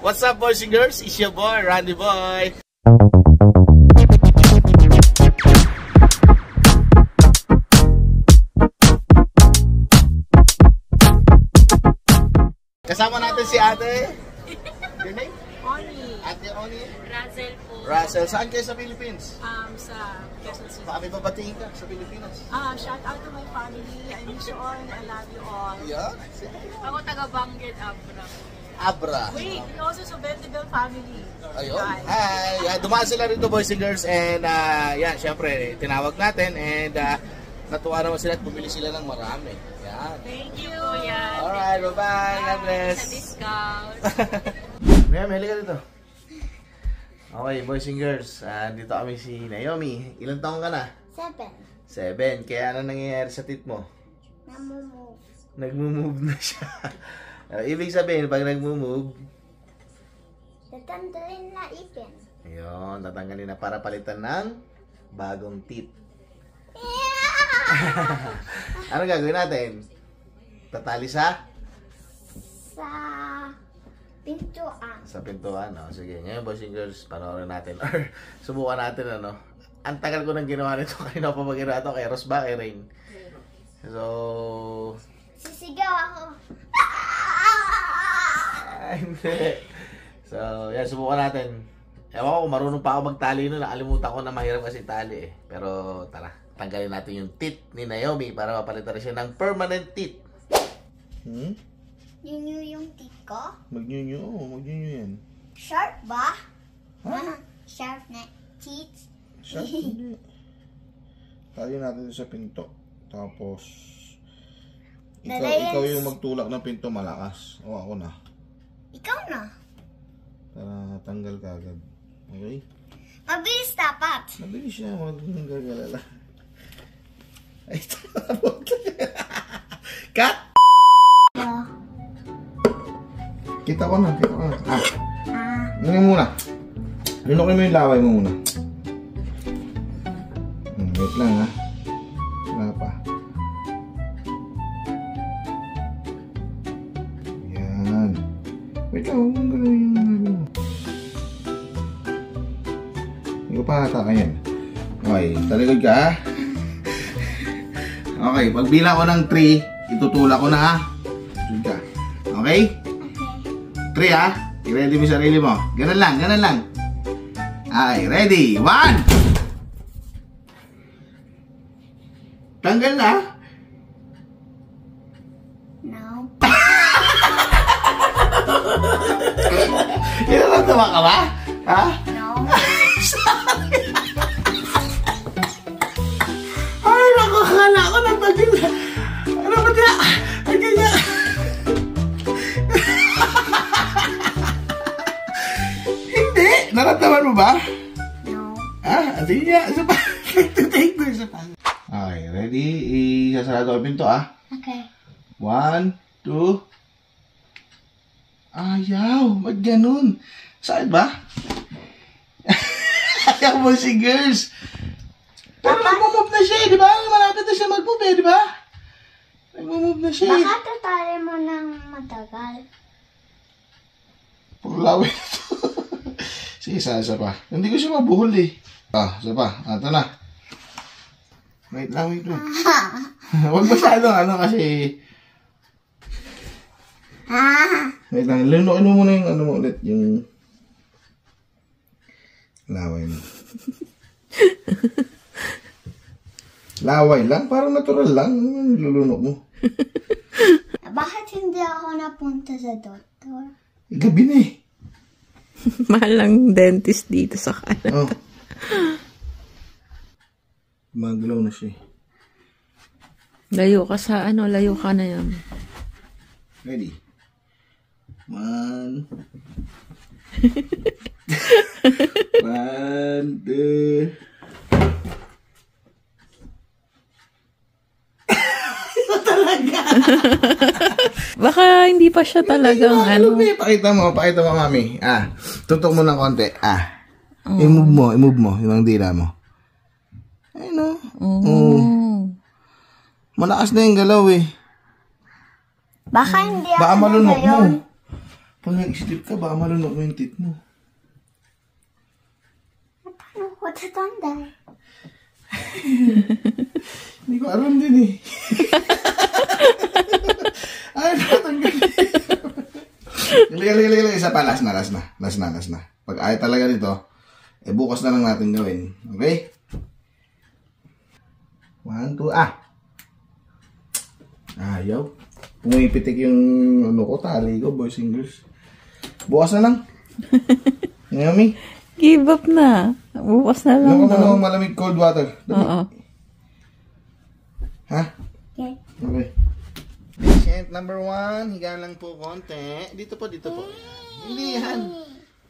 What's up, boys and girls? It's your boy, Randy Boy. Kasama natin si ate. Your name? Oni. Ate Oni? Razel po. Razel. Saan kayo sa Philippines? Sa Quezon City. Paano babatiin ka sa Pilipinas? Shout out to my family. I miss you all. I love you all. Yeah. Ako taga Bangged, Abra. Abra. Wait, also sa Bendibel family. Ayun. Hi. Dumaan sila rito, boys and girls. And yan, syempre, tinawag natin. And natuwa naman sila at bumili sila ng marami. Yan. Thank you. Yan. Alright, bye-bye. God bless. Sa discount. Maya, mahili ka dito. Okay, boys and girls. Dito kami si Naomi. Ilang taong ka na? 7. 7. Kaya ano nangyayari sa tit mo? Namumove. Nagmo-move na siya. Ibig sabihin, pag nagmo-move, Tatanggalin na ipin. ayun, tatanggalin na para palitan ng bagong teeth. Ano gagawin natin? Tatali sa? Sa pintuan. Sa pintuan, no? Sige, ngayon boys and girls, panoorin natin. Or subukan natin, ano? Ang tagal ko nang ginawa nito. Kanina pa ba ginawa ito? Kay Ros ba? Kay Rain? So... Sisigaw ako. Hindi. So, yan, subukan natin. Ewan ko kung marunong pa ako magtali nun. Nakalimutan ko na mahirap kasi tali eh. Pero tara, tanggalin natin yung teeth ni Naomi para mapalitan siya ng permanent teeth. Yun yung teeth ko? Mag-nyo yan. Sharp ba? Ha? Sharp na teeth? Sharp hindi. Tali natin sa pinto. Tapos, ikaw yung magtulak ng pinto malakas. O ako na. Ikaw na. Para tanggal ka agad. Okay? Mabilis dapat. Mabilis siya. Huwag kang gagalala. Ay, tabot. Cut! Kita ko na. Ano muna? Lunukin mo yung laway mo muna. Wait lang ha. Wala pa. Yan. Wait lang. Huwag mong gano'n yung ano. Hindi ko pa hatakan yan. Okay. Talikod ka ha. Okay. Pagbilang ko ng 3, itutulak ko na ha. Talikod ka. Okay? 3 ha. I-ready mo yung sarili mo. Ganun lang. Okay. Ready? 1! Tanggal na? No. Kinaratawa ka ba? Ha? No. Ay, naku, akala ko nagpagin na. Ano ba niya? Ay, ganyan. Hindi. Naratawan mo ba? No. Sige nga. Isa pa. Take mo isa pa. Okay, ready? Isasarado ang pinto Okay. 1, 2. Ayaw. Ba't ganun? Saan ba? Ayaw mo si girls. Pero nag-move na siya di ba? Malapit na siya mag-move di ba? Nag-move na siya Baka tatali mo ng matagal. Pulawin ito. Sige, isa pa. Hindi ko siya mabuhol isa pa. Ito na. Wait lang. Huwag masyadong kasi... Wait lang. Lunukin mo muna yung ano mo ulit. Yung... Laway mo. Laway lang? Parang natural lang. Lulunok mo. Bakit hindi ako napunta sa doktor? Gabi na Mahal ng dentist dito sa Canada. Oh. Magalaw na siya. Layo ka layo ka na yan. Ready? 1. 1, 2. Talaga. Baka hindi pa siya talagang ano. Pakita mo, mami. Tutok mo ng konti. I-move mo yung dila mo. Ayun Malakas na yung galaw Baka hindi ako Baka malunok mo. Pag nag-slip ka, baka malunok mo yung tit mo. Paano ko tatanda? Hindi ko alam din eh. Ay, natanggal. Gali. Isa pa, last na. Pag ayaw talaga nito, bukas na lang natin gawin. Okay? 1, 2, Ayaw. Pumipitik yung tali ko, boys and girls. Bukas na lang. Naomi? Give up na. Bukas na lang. Ano malamig cold water? Oo. Ha? Okay. Okay. Patient number 1, higa lang po konti. Dito po. Hindi yan.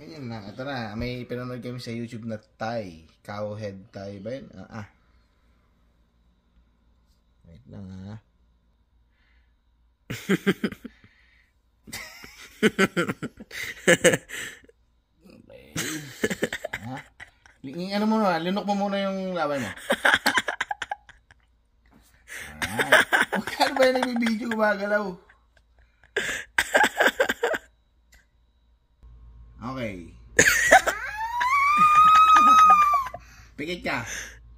Ganyan lang. Ito na, may pinanood kami sa YouTube na Thai. Cow head Thai ba yun? Wait lang Ano mo na, linok mo muna yung laban mo. Kano ba yung nagbibideo gumagalaw? Okay. Pikit ka.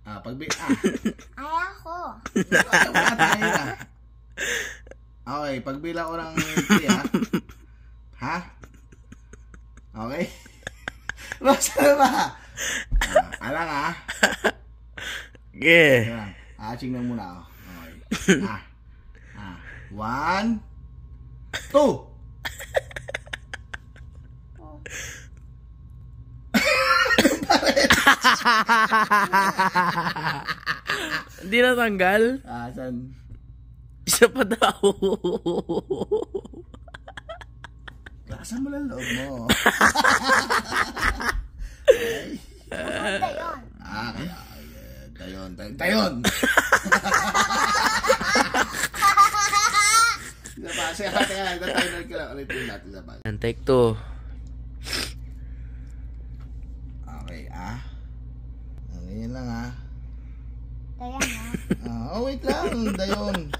Ayoko. Wala tayo na. Okay, pagbilang ko ng 3 ha? Okay? Basta na ba? Alang Yeah. Aching na muna ako. Okay. 1, 2. Hindi natanggal? Saan? Isa pa daw. Lakasan mo lang loob mo. Tayon. And take 2. Okay, ganyan lang Dayan na. Wait lang, dayon.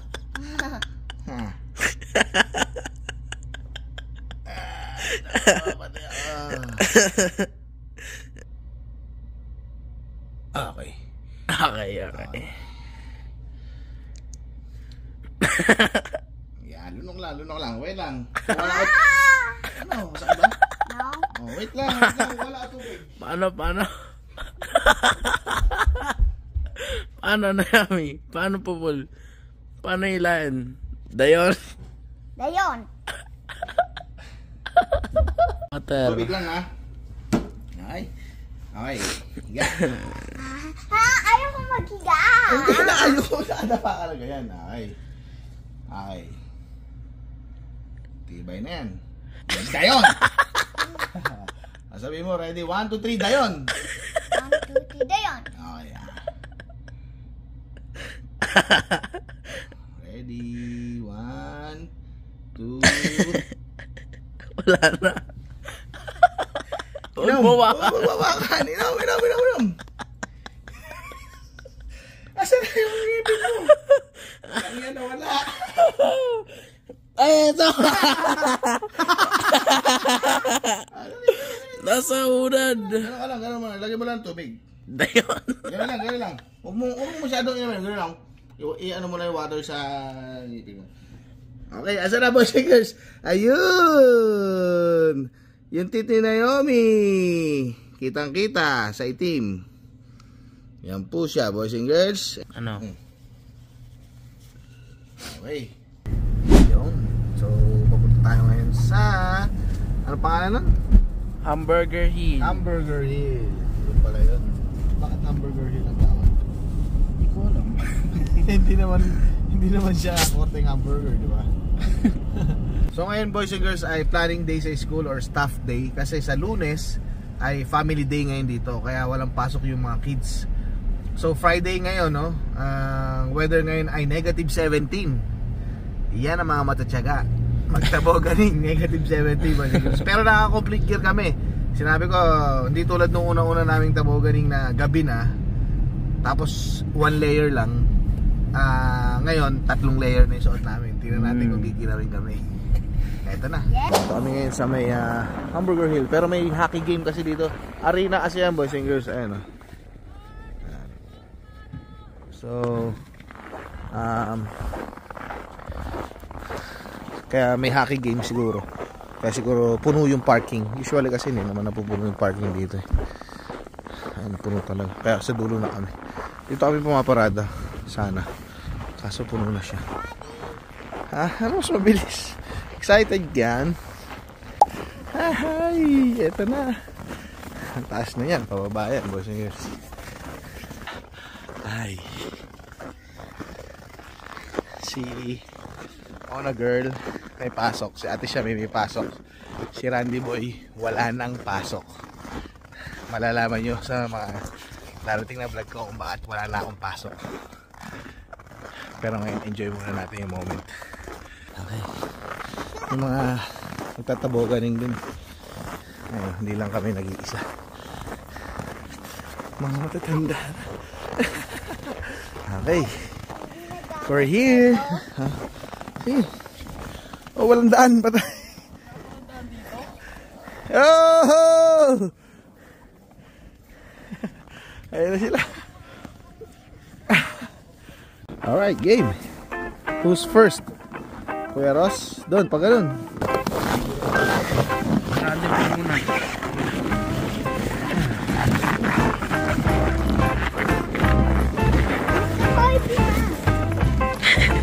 Okay. Yan, lunok lang. Wait lang. Wala ka. Ano, masakit ba? No. Wait lang. Wala ka tubig. Paano? Paano na yami? Paano pupul? Paano ilan? Dayon? Water. Tubig lang Okay. Higa. Ayoko maghiga. Hindi na ayoko. Nadapa ka lang ganyan. Okay. Tibay na yan. Dayon! Sabi mo, ready? 1, 2, 3, dayon! 1, 2, 3, dayon. Okay, Ready? 1, 2... Wala na. Bumawakan! Inom! Asan na yung ngipin mo? Yan na wala. Ay, ito! Nasa unad. Gano'n mo lang. Lagyan mo lang tubig. Dayon. Gano'n lang. Huwag mo masyadong gano'n lang. I-ano mo na yung water sa ngipin mo. Okay, asa na boys and girls? Ayun! Yung titi ni Naomi. Kitang-kita sa itim. Yan po siya, boys and girls. Ano? Okay. Yun. So, papunta tayo ngayon sa... Ano pangalan nun? Hamburger Hill. Hamburger Hill. Yun pala yun. Bakit Hamburger Hill ang tawag? Hindi ko alam. hindi naman siya korteng hamburger, di ba? So ngayon boys and girls ay planning day sa school or staff day kasi sa Lunes ay family day ngayon dito kaya walang pasok yung mga kids. So Friday ngayon weather ngayon ay negative 17. Yan ang mga matatyaga. Magtaboganing negative 17 boys and girls. Pero naka-complete gear kami. Sinabi ko hindi tulad nung unang-una naming taboganing na gabi na tapos 1 layer lang. Ngayon 3 layer na yung suot namin. Tingnan natin kung kikilawin kami. Ito na. Ito kami ngayon sa may Hamburger Hill. Pero may hockey game kasi dito. Arena kasi yan, boys and girls. Ayan, oh. Ayan. So, kaya may hockey game siguro. Kaya siguro puno yung parking. Usually kasi hindi naman napupuno yung parking dito. Ayan, puno talaga. Kaya sa dulo na kami. Dito kami pumaparada. Sana. Kaso puno na siya. Ano mas mabilis? Excited yan? Hi! Eto na. Ang taas na yan. Pababa yan, boys and girls. Ay. Si Ona girl may pasok. Si ate siya may pasok. Si Randy boy wala nang pasok. Malalaman nyo sa mga darating na vlog ko kung bakit wala na akong pasok. Pero ngayon enjoy muna natin yung moment. Okay. Yung mga magtataboganing dun. Ayun, hindi lang kami nag-iisa. Mga matatanda. Okay. We're here. See? Oh, walang daan. Patay. Oh! Ayun na sila. Alright, game. Who's first? Kuya Ross? Doon, pag ganun.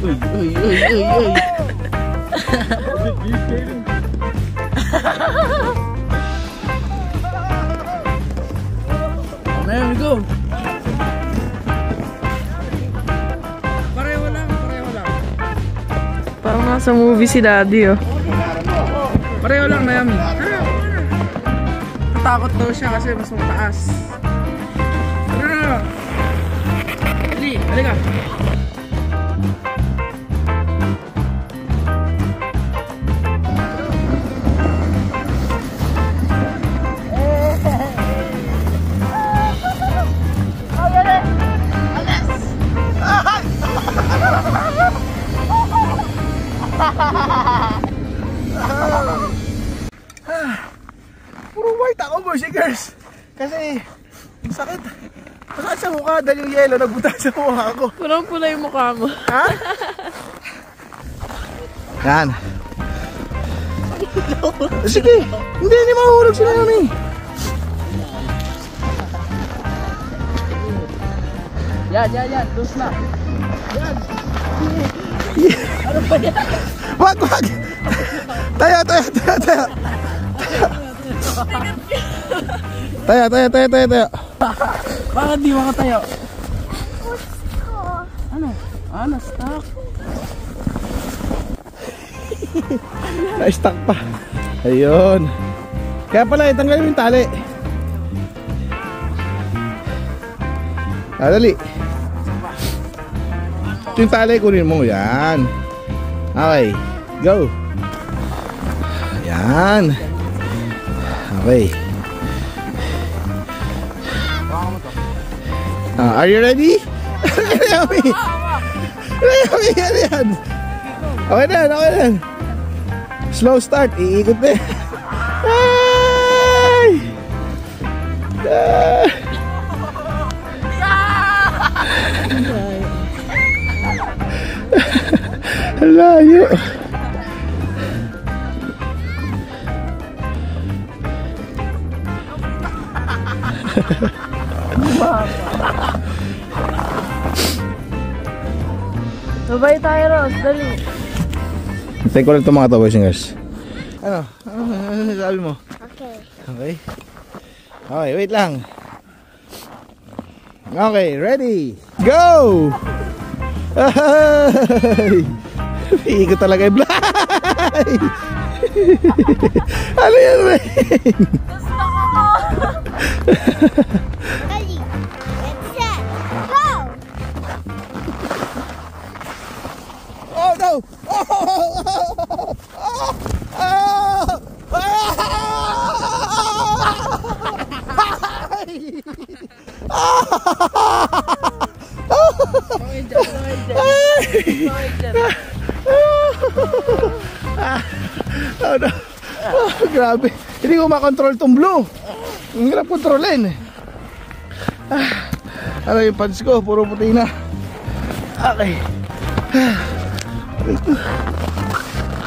Uy, uy, uy, uy, uy. There we go. Pareho lang. Parang nasa movie si Daddy, oh. Pareho lang, Naomi. Natakot daw siya kasi mas mataas. Dali, halika. Puro white ako, boys and girls. Kasi sakit. Masakit sa mukha dahil yung yelo nagbuta sa mukha ko. Pulang-pula yung mukha mo. Ha? Yan. Sige. Hindi mahulog sila namin. Yan. Dos na. Yan. Ano ba yan? Wag. Tayo. Tayo. Bakit di makatayo? Ano? Na-stuck. Na-stuck pa. Ayun. Kaya pala, itanggalin mo yung tali. Dali. Yung tali, kunin mo. Yan. Okay. Go. Yan. Okay. Are you ready? Naomi, yan. Okay na. Slow start. Iikot na. Ay! Layo. Babay tayo, Ross. Dali. Take ko lang itong mga to, boys and girls. Ano sabi mo? Okay. Okay, wait lang. Okay, ready? Go! Ay! Iikot talaga yung blay! Ano yan, man? Ready, set, go! Oh no! Oh, no. Oh, grabe. Hindi ko makontrol tong blue. Ang hirap kontrolin. Ano yung pants ko? Puro puti na. Okay.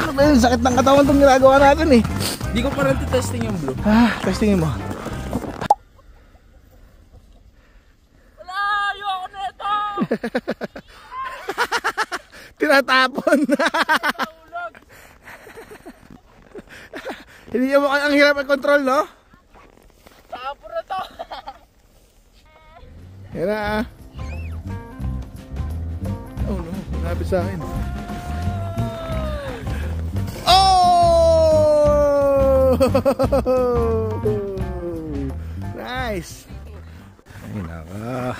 Ano ba yun? Sakit ng katawan itong ginagawa natin eh. Hindi ko pa rin testing yung blue. Testingin mo. Wala! Ayoko na ito! Tinatapon. Hindi mo ang hirap i-control, no? Tapo na to! Yan na Oh no, nabit sa akin. Oh! Nice! Ay naka.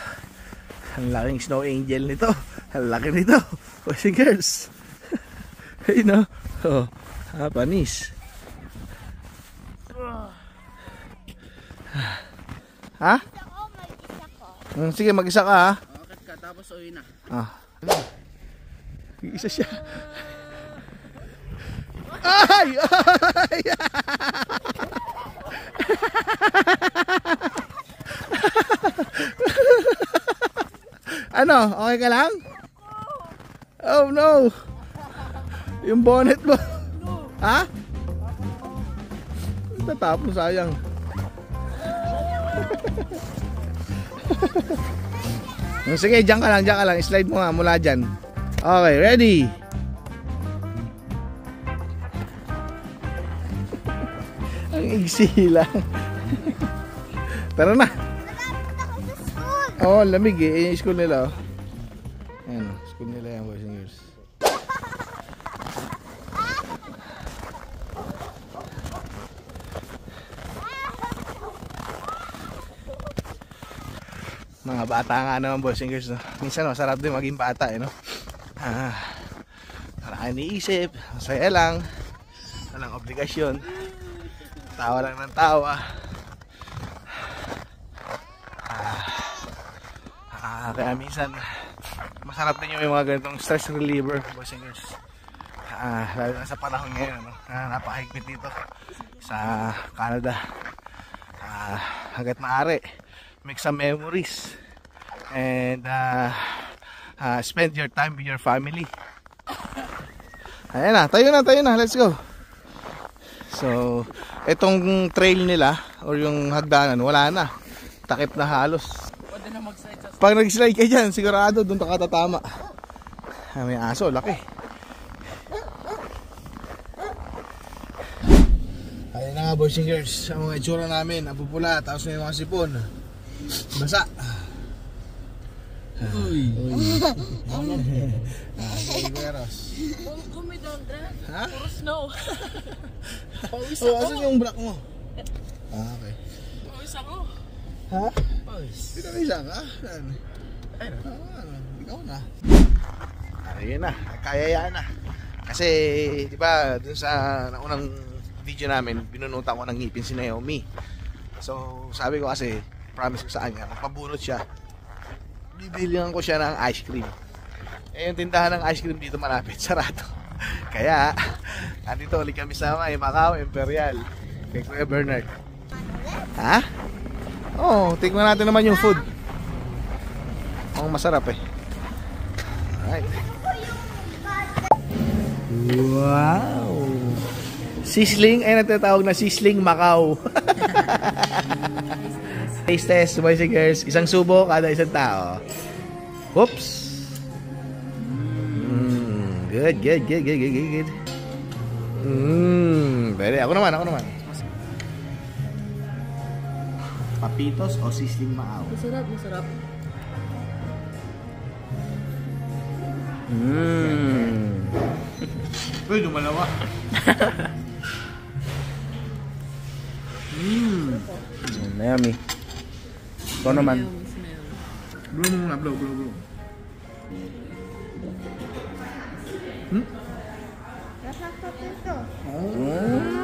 Ang laking snow angel nito. Ang laki nito. Boys and girls. Hey no. Oh, panis. Ha? Sige, mag-isa ka ha. Akit ka, tapos uwi na. Isa siya. Ay! Ay! Ano? Okay ka lang? Oh no! Yung bonnet mo. Ha? Natapos, sayang. Sige, diyan ka lang. Slide mo nga mula dyan. Okay, ready? Ang iksi lang. Tara na. Oo, lamig eh. Yung school nila. Ayan, school nila yan, boys and girls. Mga bata nga naman, boys and girls, no? Minsan masarap din maging bata no? Wala kang iniisip, masaya lang, walang obligasyon, tawa lang ng tawa. Kaya minsan masarap din yung mga ganitong stress reliever, boys and girls. Lalo na sa panahon ngayon, no? Napakahigpit dito sa Canada. Hanggat maaari, make some memories and spend your time with your family. Ayan na, tayo na, let's go. So, itong trail nila or yung hagdanan, wala na, takip na halos. Pwede na mag-slide sa... Pag nag-slide ka dyan, sigurado doon ka katatama. May aso, laki. Ayan na nga, boys and girls, ang mga itsura namin, napupula, tapos may mga sipon. Basa. Uy! Gueros. Kumidondra. Ha? Puro snow. Pawis Oh, ako. asan yung black mo? Okay. Pawis ako. Ha? Pawis. Pinamisa ka? Saan? Ikaw na. Ayun na, kayayaan na. Kasi, di ba, dun sa unang video namin, binunutan ko ng ngipin si Naomi. So, sabi ko kasi, promise ko sa kanya, magpabunot siya, bibilihan ko siya ng ice cream. Eh, yung tindahan ng ice cream dito malapit, sarado. Kaya, andito ulit kami sa Macau Imperial, kay Kuya Bernard. Ha? Oo, tignan natin naman yung food. Ang masarap eh. Alright. Wow! Sisling, ay natatawag na Sisling Macau. Taste test, boys and girls. Isang subo kada isang tao. Whoops! Good. Pwede. Ako naman. Papitos o Sisling Macau? Masarap. Uy, dumalawa. Yummy. Ito naman. Blow mo muna, blow. Nasa ito. Oh.